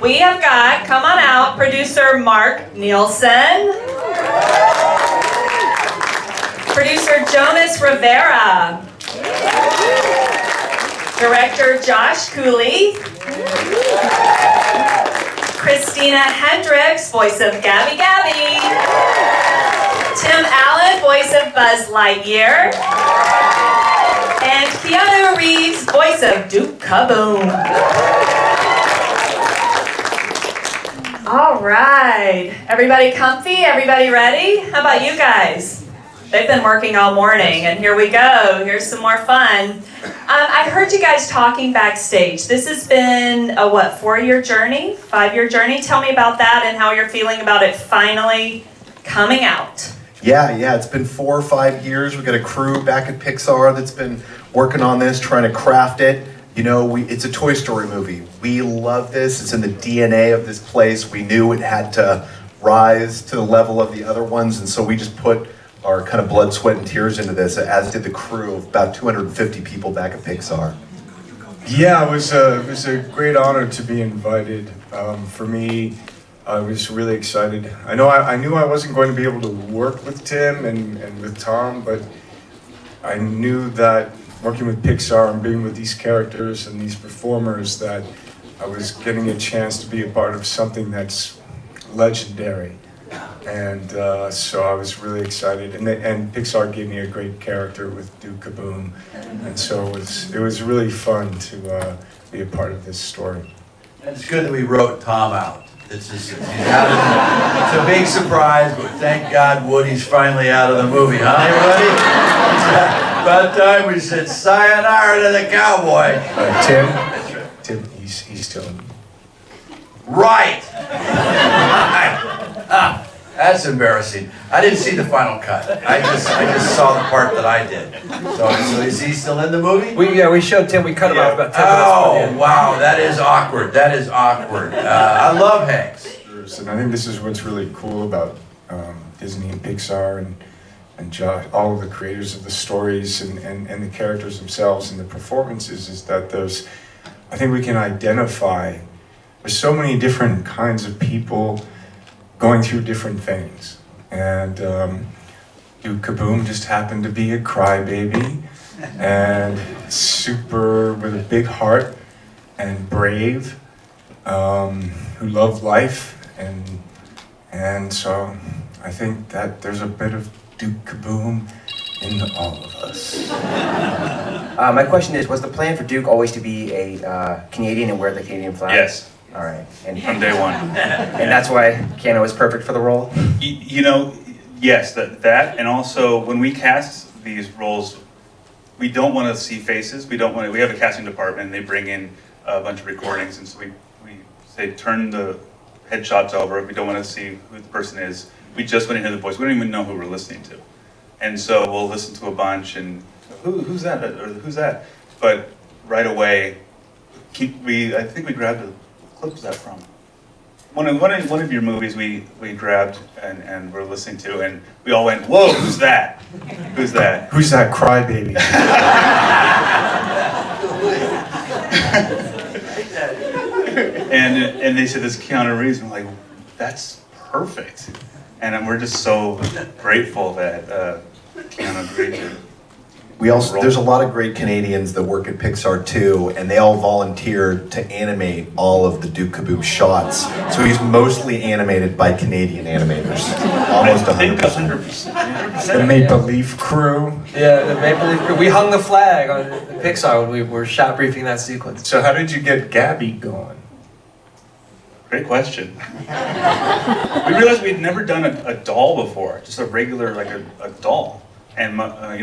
We have got, come on out, producer Mark Nielsen, producer Jonas Rivera, director Josh Cooley, Christina Hendricks, voice of Gabby, Tim Allen, voice of Buzz Lightyear, and Keanu Reeves, voice of Duke Caboom. All right, everybody comfy? Everybody ready? How about you guys? They've been working all morning, and here we go. Here's some more fun. I heard you guys talking backstage. This has been a, 4-year journey? 5-year journey? Tell me about that and how you're feeling about it finally coming out. Yeah, it's been 4 or 5 years. We've got a crew back at Pixar that's been working on this, trying to craft it. You know, it's a Toy Story movie. We love this. It's in the DNA of this place. We knew it had to rise to the level of the other ones, and so we just put our kind of blood, sweat, and tears into this, as did the crew of about 250 people back at Pixar. Yeah, it was a great honor to be invited. For me, I was really excited. I knew I wasn't going to be able to work with Tim and with Tom, but I knew that working with Pixar and being with these characters and these performers, that I was getting a chance to be a part of something that's legendary. And so I was really excited, and Pixar gave me a great character with Duke Caboom, and so it was really fun to be a part of this story. And it's good that we wrote Tom out. It's a big surprise, but thank God Woody's finally out of the movie, huh, everybody? About time we said sayonara to the cowboy. Tim, he's still in. Right. That's embarrassing. I didn't see the final cut. I just saw the part that I did. So is he still in the movie? We showed Tim. We cut him off about 10 minutes. Oh, wow, that is awkward. I love Hanks. And I think this is what's really cool about Disney and Pixar and Josh, all of the creators of the stories and the characters themselves and the performances, is that I think we can identify with so many different kinds of people going through different things. And Duke Caboom just happened to be a crybaby and super with a big heart and brave, who loved life, and so I think that there's a bit of Duke Caboom in all of us. My question is, was the plan for Duke always to be a Canadian and wear the Canadian flag? Yes. All right. And From day one. and that's why Keanu was perfect for the role? You know, yes, that, and also when we cast these roles, we don't want to see faces. We have a casting department, and they bring in a bunch of recordings, and so we say turn the headshots over. We don't want to see who the person is. We just want to hear the voice. We don't even know who we're listening to. And so we'll listen to a bunch and who's that, or who's that? But right away, I think we grabbed a clip of that from one of your movies. We grabbed and we're listening to, and we all went, "Whoa, who's that? Who's that? Who's that crybaby?" and they said, "This is Keanu Reeves." And we're like, "That's perfect." And we're just so grateful that Keanu agreed to. There's a lot of great Canadians that work at Pixar too, and they all volunteered to animate all of the Duke Caboom shots. So he's mostly animated by Canadian animators, almost 100%. The Maple Leaf crew. Yeah, the Maple Leaf crew. We hung the flag on Pixar when we were shot briefing that sequence. So how did you get Gabby going? Great question. We realized we'd never done a doll before, just a regular, like a doll. And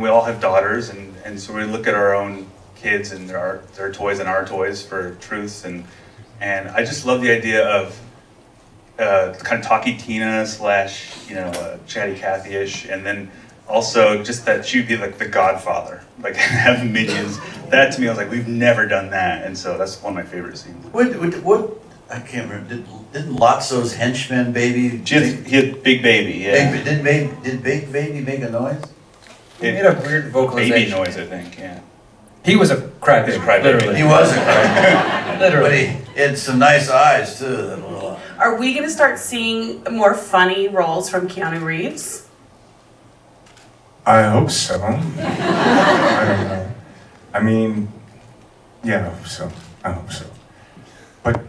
we all have daughters, and so we look at our own kids and their toys and our toys for truths, and I just love the idea of kind of talky Tina / chatty Cathy-ish, and then also just that she'd be like the Godfather, like have minions. That to me, I was like, we've never done that, and so that's one of my favorite scenes. What I can't remember. Didn't Lotso's henchman baby? He had Big Baby, yeah. Did Big Baby make a noise? He made a weird vocalization. Baby noise, I think, yeah. He was a crybaby. He was a crybaby. Literally. He was a crybaby. Literally. But And some nice eyes too. That little- Are we going to start seeing more funny roles from Keanu Reeves? I hope so. I don't know. I mean, yeah, I hope so. I hope so. But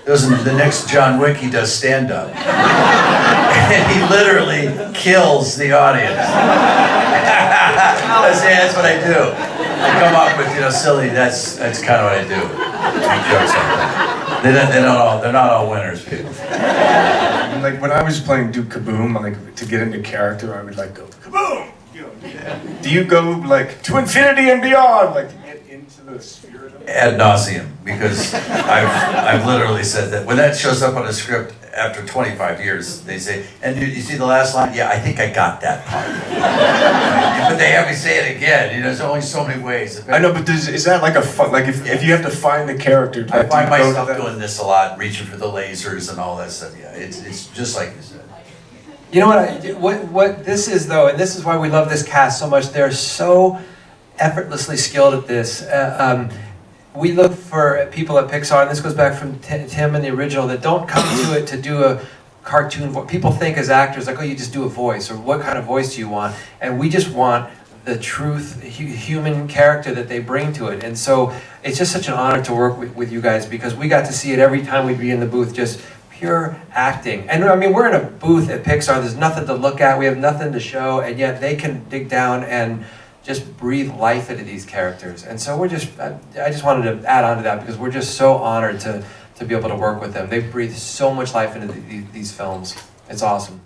Doesn't the next John Wick he does stand up, and he literally kills the audience. That's what I do. I come up with silly. That's kind of what I do. Make jokes like that. They're not all winners, people. like when I was playing Duke Caboom, like to get into character, I would like go Kaboom. Do you go like to infinity and beyond, like to get into the spirit of it? Ad nauseum, because I've literally said that. When that shows up on a script after 25 years, they say, and you see the last line? Yeah, I think I got that part. But they have me say it again. There's only so many ways. I know, but is that like a fun, like if you have to find the character? I find do you go to myself that? doing this a lot, reaching for the lasers and all that stuff. Yeah, it's just like you said. You know what this is though, and this is why we love this cast so much. They're so effortlessly skilled at this. We look for people at Pixar, and this goes back from Tim and the original, that don't come to it to do a cartoon voice. People think as actors, like, oh, you just do a voice, or what kind of voice do you want? And we just want the truth, human character that they bring to it. And so it's just such an honor to work with you guys, because we got to see it every time we'd be in the booth, just pure acting. And I mean, we're in a booth at Pixar, there's nothing to look at, we have nothing to show, and yet they can dig down and just breathe life into these characters. And so I just wanted to add on to that, because we're just so honored to be able to work with them. They breathe so much life into these films. It's awesome.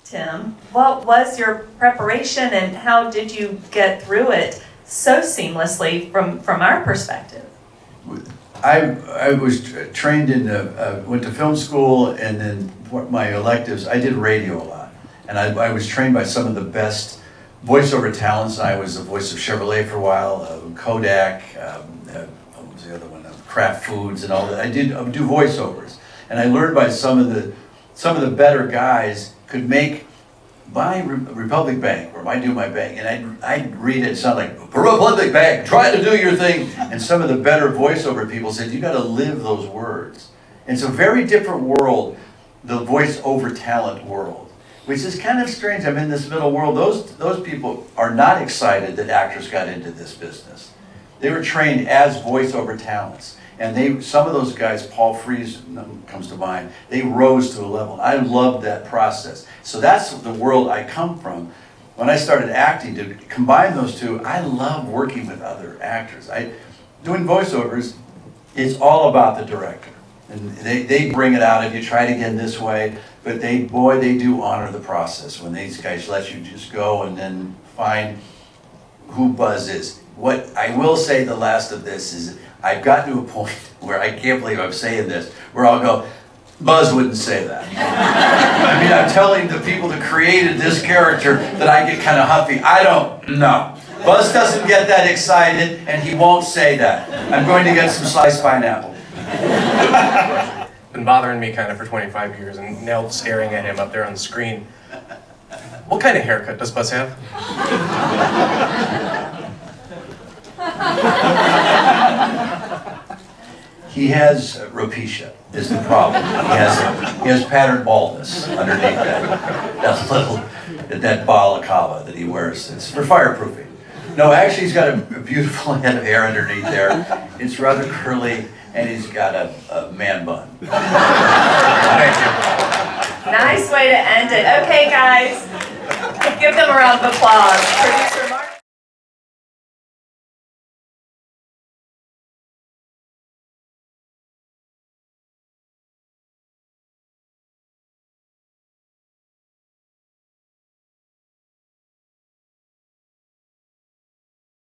Tim, what was your preparation and how did you get through it so seamlessly from our perspective? I was trained went to film school, and then my electives, I did radio a lot. And I was trained by some of the best voiceover talents. I was the voice of Chevrolet for a while, Kodak, what was the other one, Kraft Foods and all that. I would do voiceovers. And I learned by some of the better guys could make my Republic Bank, or I do my bank, and I'd read it sound like, Republic Bank, try to do your thing. And some of the better voiceover people said, you got to live those words. And it's a very different world, the voiceover talent world, which is kind of strange. I'm in this middle world. Those people are not excited that actors got into this business. They were trained as voiceover talents. And some of those guys, Paul Frees comes to mind, they rose to a level. I loved that process. So that's the world I come from. When I started acting, to combine those two, I love working with other actors. Doing voiceovers, it's all about the director. And they bring it out if you try it again this way, but they do honor the process when these guys let you just go and then find who Buzz is. What I will say, the last of this is, I've gotten to a point where I can't believe I'm saying this, where I'll go, Buzz wouldn't say that. I mean, I'm telling the people that created this character that I get kind of huffy. I don't know. Buzz doesn't get that excited, and he won't say that. I'm going to get some sliced pineapple. Been bothering me kind of for 25 years, and now staring at him up there on the screen. What kind of haircut does Buzz have? He has alopecia is the problem. He has patterned baldness underneath that balaclava that he wears. It's for fireproofing. No, actually he's got a beautiful head of hair underneath there. It's rather curly, and he's got a man bun. Thank you. Nice way to end it. Okay, guys, give them a round of applause.